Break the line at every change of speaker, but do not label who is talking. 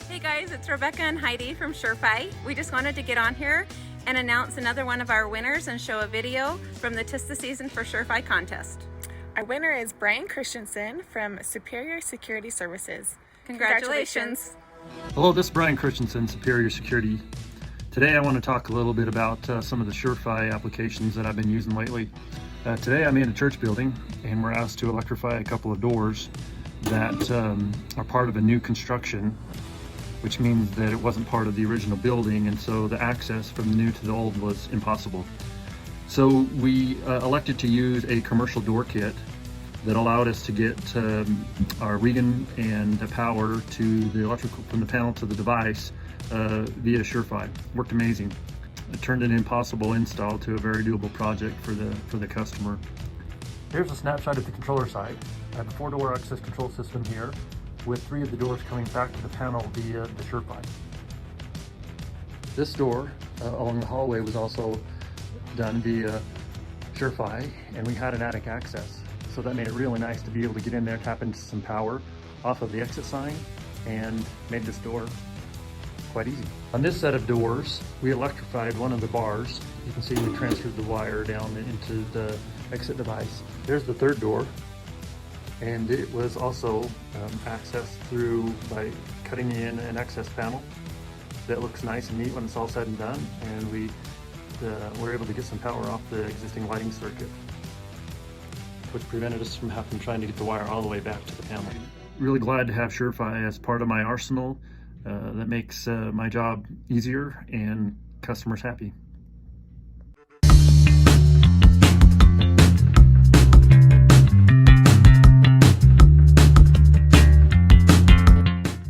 Hey guys, it's Rebecca and Heidi from SureFi. We just wanted to get on here and announce another one of our winners and show a video from the Tis the Season for SureFi contest.
Our winner is Brian Christensen from Superior Security Services.
Congratulations.
Hello, this is Brian Christensen, Superior Security. Today I want to talk a little bit about some of the SureFi applications that I've been using lately. Today I'm in a church building and we're asked to electrify a couple of doors that are part of a new construction, which means that it wasn't part of the original building, and so the access from the new to the old was impossible. So we elected to use a commercial door kit that allowed us to get our Regan and the power to the electrical from the panel to the device via SureFi. Worked amazing. It turned an impossible install to a very doable project for the customer. Here's a snapshot of the controller side. I have a 4-door access control system here, with 3 of the doors coming back to the panel via the SureFi. This door along the hallway was also done via SureFi, and we had an attic access. So that made it really nice to be able to get in there, tap into some power off of the exit sign, and made this door quite easy. On this set of doors, we electrified one of the bars. You can see we transferred the wire down into the exit device. There's the 3rd door, and it was also accessed through by cutting in an access panel that looks nice and neat when it's all said and done, and we were able to get some power off the existing lighting circuit, which prevented us from trying to get the wire all the way back to the panel. Really glad to have SureFi as part of my arsenal. That makes my job easier and customers happy.